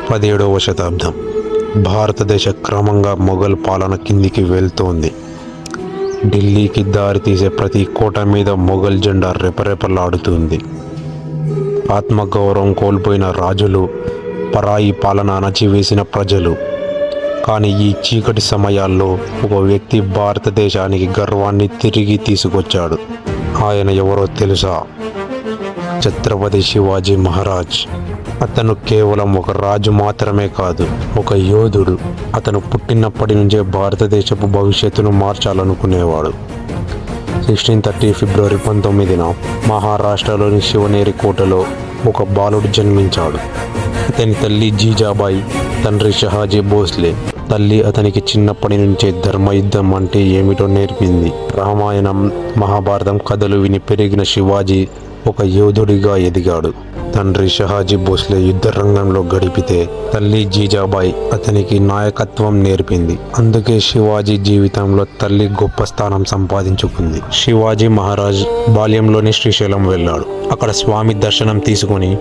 17వ శతాబ్దం భారతదేశ క్రమంగా మొఘల్ పాలన కిందికి వెళ్తోంది. ఢిల్లీకి దారి తీసే ప్రతి కోట మీద మొఘల్ జెండా రెపరెపలాడుతుంది. ఆత్మగౌరవం కోల్పోయిన రాజులు, పరాయి పాలన అణచివేసిన ప్రజలు. కానీ ఈ చీకటి సమయాల్లో ఒక వ్యక్తి భారతదేశానికి గర్వాన్ని తిరిగి తీసుకొచ్చాడు. ఆయన ఎవరో తెలుసా? ఛత్రపతి శివాజీ మహారాజ్. అతను కేవలం ఒక రాజు మాత్రమే కాదు, ఒక యోధుడు. అతను పుట్టినప్పటి నుంచే భారతదేశపు భవిష్యత్తును మార్చాలనుకునేవాడు. 1630 ఫిబ్రవరి 19న మహారాష్ట్రలోని శివనేరి కోటలో ఒక బాలుడు జన్మించాడు. అతని తల్లి జీజాబాయి, తండ్రి షహాజీ భోస్లే. తల్లి అతనికి చిన్నప్పటి నుంచే ధర్మయుద్ధం అంటే ఏమిటో నేర్పింది. రామాయణం, మహాభారతం కథలు విని పెరిగిన శివాజీ ఒక యోధుడిగా ఎదిగాడు. తండ్రి షహాజీ భోస్లే యుద్ధ రంగంలో గడిపితే తల్లి జీజాబాయి అతనికి నాయకత్వం నేర్పింది. అందుకే శివాజీ జీవితంలో తల్లి గొప్ప స్థానం సంపాదించుకుంది. శివాజీ మహారాజ్ బాల్యంలోని శ్రీశైలం వెళ్ళాడు. అక్కడ స్వామి దర్శనం తీసుకుని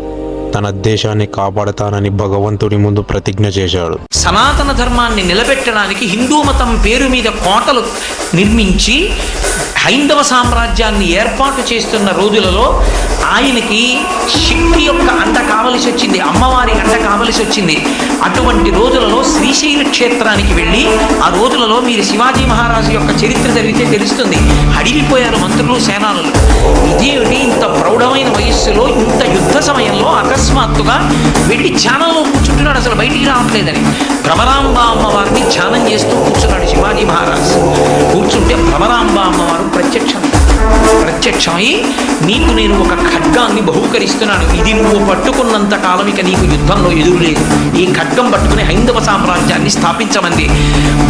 తన దేశాన్ని కాపాడతానని భగవంతుడి ముందు ప్రతిజ్ఞ చేశాడు. సనాతన ధర్మాన్ని నిలబెట్టడానికి హిందూ మతం పేరు మీద కోటలు నిర్మించి హైందవ సామ్రాజ్యాన్ని ఏర్పాటు చేస్తున్న రోజులలో ఆయనకి శక్తి యొక్క అండ కావలసి వచ్చింది, అమ్మవారి అండ కావలసి వచ్చింది. అటువంటి రోజులలో శ్రీశైల క్షేత్రానికి వెళ్ళి ఆ రోజులలో మీరు శివాజీ మహారాజు యొక్క చరిత్ర జరిగితే తెలుస్తుంది. హడిలిపోయారు మంత్రులు, సేనానులు. ఇదేమిటి ఇంత ప్రౌఢమైన వయస్సులో ఇంత యుద్ధ సమయంలో అకస్మాత్తుగా వెళ్ళి ధ్యానంలో కూర్చుంటున్నాడు, అసలు బయటికి రావట్లేదని. భ్రమరాంబ అమ్మవారిని ధ్యానం చేస్తూ కూర్చున్నాడు శివాజీ మహారాజ్. కూర్చుంటే భ్రమరాంబ అమ్మవారు ప్రత్యక్షమై, నీకు నేను ఒక ఖడ్గాన్ని బహూకరిస్తున్నాను, ఇది నువ్వు పట్టుకున్నంత కాలం ఇక నీకు యుద్ధంలో ఎదురులేదు. ఈ ఖడ్గం పట్టుకుని హైందవ సామ్రాజ్యాన్ని స్థాపించమంది.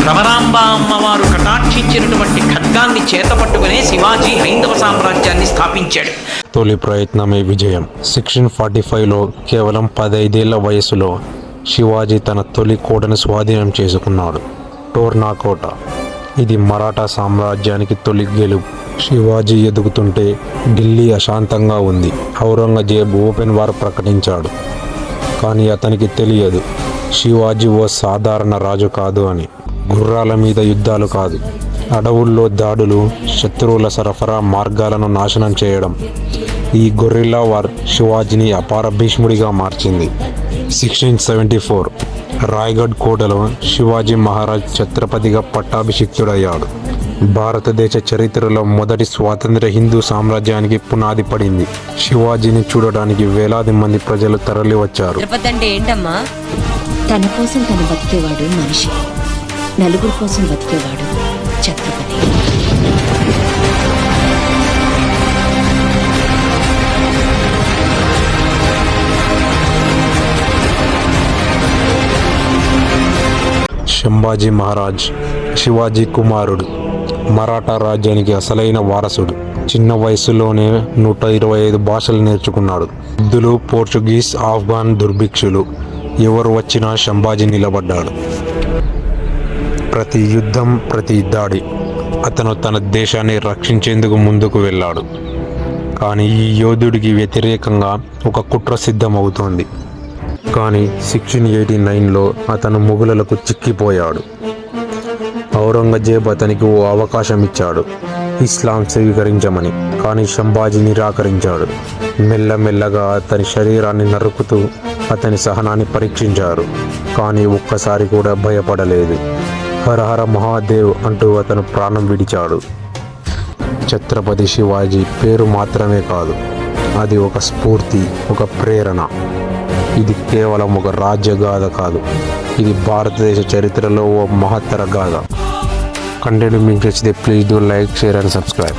భ్రమరాంబ అమ్మవారు కటాక్షించినటువంటి ఖడ్గాన్ని చేత పట్టుకునే శివాజీ హైందవ సామ్రాజ్యాన్ని స్థాపించాడు. తొలి ప్రయత్నమే విజయం. 1645లో కేవలం 15 ఏళ్ల వయసులో శివాజీ తన తొలి కోటను స్వాధీనం చేసుకున్నాడు, టోర్నా కోట. ఇది మరాఠా సామ్రాజ్యానికి తొలి గెలుపు. శివాజీ ఎదుగుతుంటే ఢిల్లీ అశాంతంగా ఉంది. ఔరంగజేబ్ ఓపెన్ వార్ ప్రకటించాడు. కానీ అతనికి తెలియదు శివాజీ ఓ సాధారణ రాజు కాదు అని. గుర్రాల మీద యుద్ధాలు కాదు, అడవుల్లో దాడులు, శత్రువుల సరఫరా మార్గాలను నాశనం చేయడం. ఈ గొరిల్లా వార్ శివాజీని అపార భీష్ముడిగా మార్చింది. 1674 రాయ్గఢ్ కోటలో శివాజీ మహారాజ్ ఛత్రపతిగా పట్టాభిషిక్తుడయ్యాడు. భారతదేశ చరిత్రలో మొదటి స్వాతంత్ర హిందూ సామ్రాజ్యానికి పునాది పడింది. శివాజీని చూడడానికి వేలాది మంది ప్రజలు తరలి వచ్చారు. ఛత్రపతి అంటే ఏంటమ్మా? తన కోసం తను బతికేవాడు మనిషి, నలుగురు కోసం బతికేవాడు ఛత్రపతి. సంభాజీ మహారాజ్ శివాజీ కుమారుడు, మరాఠా రాజ్యానికి అసలైన వారసుడు. చిన్న వయసులోనే 125 భాషలు నేర్చుకున్నాడు. యుద్ధులు, పోర్చుగీస్, ఆఫ్ఘాన్ దుర్భిక్షులు ఎవరు వచ్చినా సంభాజీ నిలబడ్డాడు. ప్రతి యుద్ధం, ప్రతి దాడి అతను తన దేశాన్ని రక్షించేందుకు ముందుకు వెళ్ళాడు. కానీ ఈ యోధుడికి వ్యతిరేకంగా ఒక కుట్ర సిద్ధమవుతోంది. కానీ 1689లో అతను మొఘలులకు చిక్కిపోయాడు. ఔరంగజేబ్ అతనికి ఓ అవకాశం ఇచ్చాడు, ఇస్లాం స్వీకరించమని. కానీ సంభాజీ నిరాకరించాడు. మెల్లమెల్లగా అతని శరీరాన్ని నరుకుతూ అతని సహనాన్ని పరీక్షించారు. కానీ ఒక్కసారి కూడా భయపడలేదు. హరహర మహాదేవ్ అంటూ అతను ప్రాణం విడిచాడు. ఛత్రపతి శివాజీ పేరు మాత్రమే కాదు, అది ఒక స్ఫూర్తి, ఒక ప్రేరణ. ఇది కేవలం ఒక రాజ్యగాథ కాదు, ఇది భారతదేశ చరిత్రలో ఓ మహత్తర గాథ. కంటెంట్ మీకు నచ్చితే please do like, share and subscribe.